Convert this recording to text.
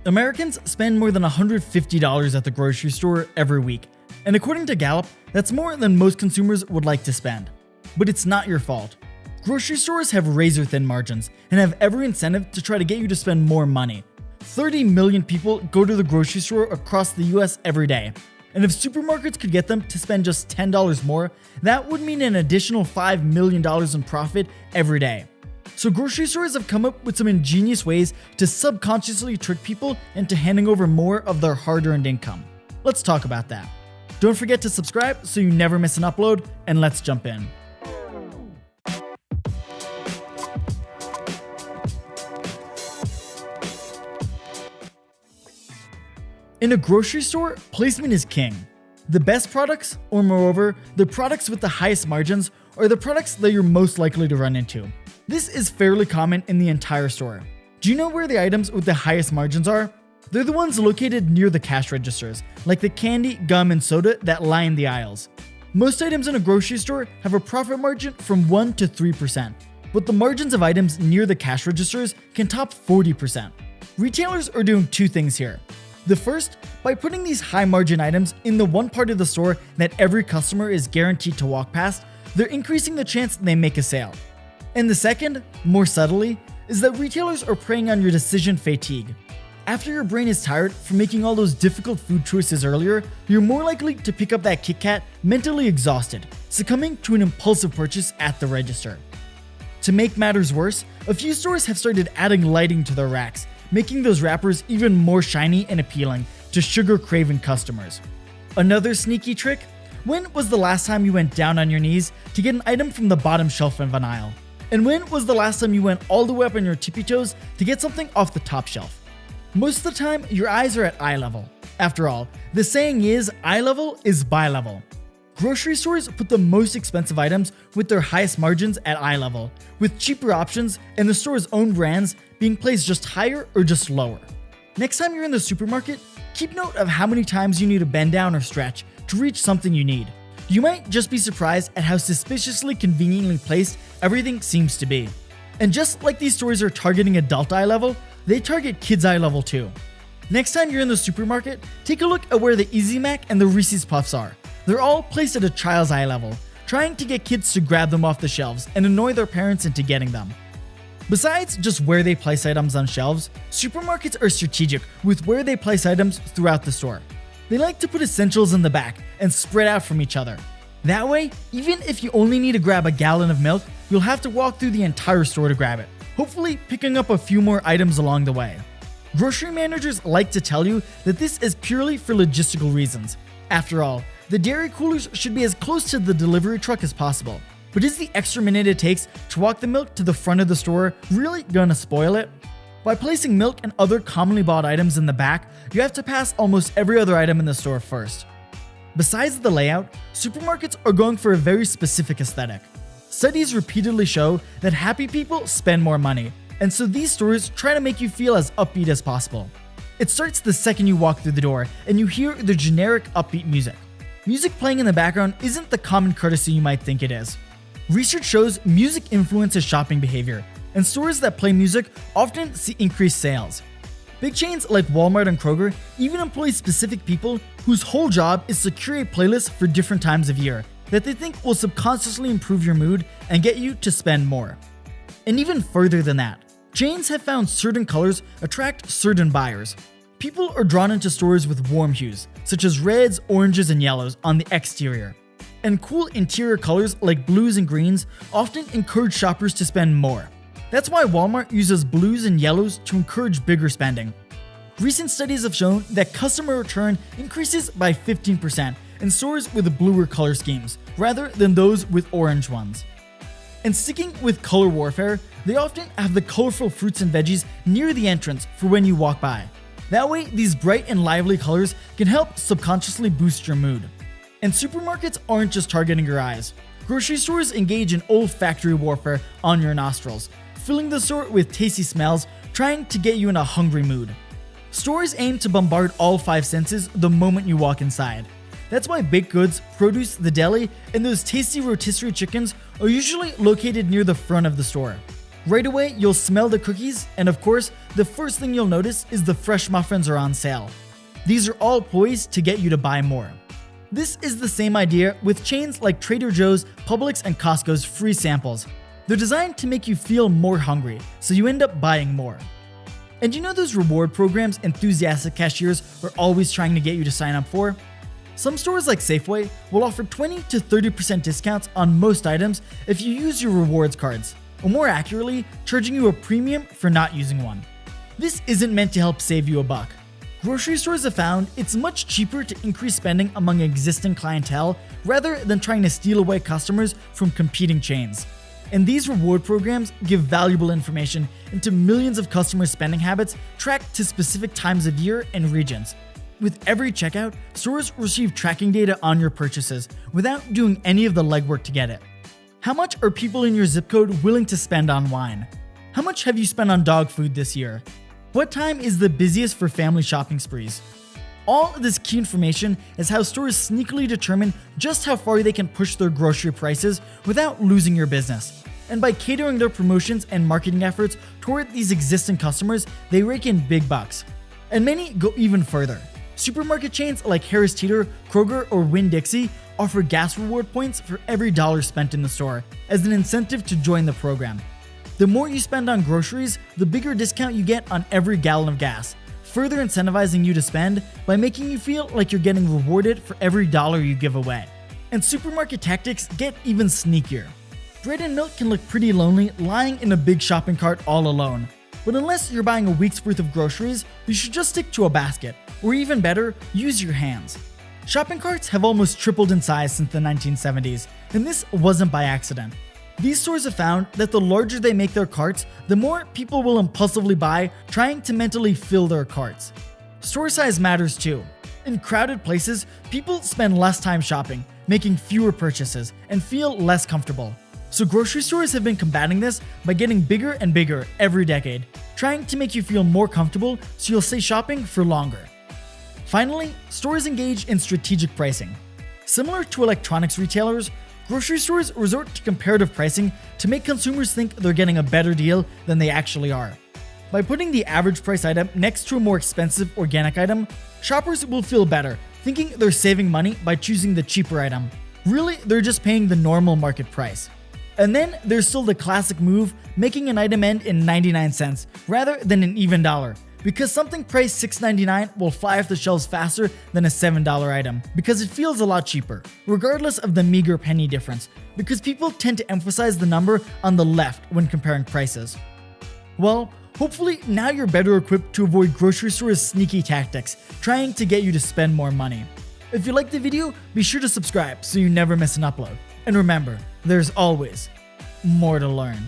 Americans spend more than $150 at the grocery store every week, and according to Gallup, that's more than most consumers would like to spend. But it's not your fault. Grocery stores have razor-thin margins and have every incentive to try to get you to spend more money. 30 million people go to the grocery store across the US every day, and if supermarkets could get them to spend just $10 more, that would mean an additional $5 million in profit every day. So grocery stores have come up with some ingenious ways to subconsciously trick people into handing over more of their hard-earned income. Let's talk about that. Don't forget to subscribe so you never miss an upload, and let's jump in. In a grocery store, placement is king. The best products, or moreover, the products with the highest margins, are the products that you're most likely to run into. This is fairly common in the entire store. Do you know where the items with the highest margins are? They're the ones located near the cash registers, like the candy, gum, and soda that line the aisles. Most items in a grocery store have a profit margin from 1 to 3%, but the margins of items near the cash registers can top 40%. Retailers are doing two things here. The first, by putting these high margin items in the one part of the store that every customer is guaranteed to walk past, they're increasing the chance they make a sale. And the second, more subtly, is that retailers are preying on your decision fatigue. After your brain is tired from making all those difficult food choices earlier, you're more likely to pick up that Kit Kat mentally exhausted, succumbing to an impulsive purchase at the register. To make matters worse, a few stores have started adding lighting to their racks, making those wrappers even more shiny and appealing to sugar-craving customers. Another sneaky trick? When was the last time you went down on your knees to get an item from the bottom shelf of an aisle? And when was the last time you went all the way up on your tippy toes to get something off the top shelf? Most of the time, your eyes are at eye level. After all, the saying is eye level is buy level. Grocery stores put the most expensive items with their highest margins at eye level, with cheaper options and the store's own brands being placed just higher or just lower. Next time you're in the supermarket, keep note of how many times you need to bend down or stretch to reach something you need. You might just be surprised at how suspiciously conveniently placed everything seems to be. And just like these stores are targeting adult eye level, they target kids eye level too. Next time you're in the supermarket, take a look at where the Easy Mac and the Reese's Puffs are. They're all placed at a child's eye level, trying to get kids to grab them off the shelves and annoy their parents into getting them. Besides just where they place items on shelves, supermarkets are strategic with where they place items throughout the store. They like to put essentials in the back and spread out from each other. That way, even if you only need to grab a gallon of milk, you'll have to walk through the entire store to grab it, hopefully picking up a few more items along the way. Grocery managers like to tell you that this is purely for logistical reasons. After all, the dairy coolers should be as close to the delivery truck as possible. But is the extra minute it takes to walk the milk to the front of the store really gonna spoil it? By placing milk and other commonly bought items in the back, you have to pass almost every other item in the store first. Besides the layout, supermarkets are going for a very specific aesthetic. Studies repeatedly show that happy people spend more money, and so these stores try to make you feel as upbeat as possible. It starts the second you walk through the door and you hear the generic upbeat music. Music playing in the background isn't the common courtesy you might think it is. Research shows music influences shopping behavior, and stores that play music often see increased sales. Big chains like Walmart and Kroger even employ specific people whose whole job is to curate playlists for different times of year that they think will subconsciously improve your mood and get you to spend more. And even further than that, chains have found certain colors attract certain buyers. People are drawn into stores with warm hues, such as reds, oranges, and yellows on the exterior. And cool interior colors like blues and greens often encourage shoppers to spend more. That's why Walmart uses blues and yellows to encourage bigger spending. Recent studies have shown that customer return increases by 15% in stores with bluer color schemes, rather than those with orange ones. And sticking with color warfare, they often have the colorful fruits and veggies near the entrance for when you walk by. That way, these bright and lively colors can help subconsciously boost your mood. And supermarkets aren't just targeting your eyes. Grocery stores engage in olfactory warfare on your nostrils, filling the store with tasty smells, trying to get you in a hungry mood. Stores aim to bombard all 5 senses the moment you walk inside. That's why baked goods, produce, the deli, and those tasty rotisserie chickens are usually located near the front of the store. Right away, you'll smell the cookies, and of course, the first thing you'll notice is the fresh muffins are on sale. These are all poised to get you to buy more. This is the same idea with chains like Trader Joe's, Publix, and Costco's free samples. They're designed to make you feel more hungry, so you end up buying more. And you know those reward programs enthusiastic cashiers are always trying to get you to sign up for? Some stores like Safeway will offer 20 to 30% discounts on most items if you use your rewards cards, or more accurately, charging you a premium for not using one. This isn't meant to help save you a buck. Grocery stores have found it's much cheaper to increase spending among existing clientele rather than trying to steal away customers from competing chains. And these reward programs give valuable information into millions of customers' spending habits tracked to specific times of year and regions. With every checkout, stores receive tracking data on your purchases without doing any of the legwork to get it. How much are people in your zip code willing to spend on wine? How much have you spent on dog food this year? What time is the busiest for family shopping sprees? All of this key information is how stores sneakily determine just how far they can push their grocery prices without losing your business. And by catering their promotions and marketing efforts toward these existing customers, they rake in big bucks. And many go even further. Supermarket chains like Harris Teeter, Kroger, or Winn-Dixie offer gas reward points for every dollar spent in the store as an incentive to join the program. The more you spend on groceries, the bigger discount you get on every gallon of gas, further incentivizing you to spend by making you feel like you're getting rewarded for every dollar you give away. And supermarket tactics get even sneakier. Bread and milk can look pretty lonely lying in a big shopping cart all alone. But unless you're buying a week's worth of groceries, you should just stick to a basket, or even better, use your hands. Shopping carts have almost tripled in size since the 1970s, and this wasn't by accident. These stores have found that the larger they make their carts, the more people will impulsively buy, trying to mentally fill their carts. Store size matters too. In crowded places, people spend less time shopping, making fewer purchases, and feel less comfortable. So grocery stores have been combating this by getting bigger and bigger every decade, trying to make you feel more comfortable so you'll stay shopping for longer. Finally, stores engage in strategic pricing. Similar to electronics retailers, grocery stores resort to comparative pricing to make consumers think they're getting a better deal than they actually are. By putting the average price item next to a more expensive organic item, shoppers will feel better, thinking they're saving money by choosing the cheaper item. Really, they're just paying the normal market price. And then there's still the classic move, making an item end in 99 cents rather than an even dollar, because something priced $6.99 will fly off the shelves faster than a $7 item, because it feels a lot cheaper, regardless of the meager penny difference, because people tend to emphasize the number on the left when comparing prices. Well, hopefully now you're better equipped to avoid grocery stores' sneaky tactics, trying to get you to spend more money. If you liked the video, be sure to subscribe so you never miss an upload. And remember, there's always more to learn.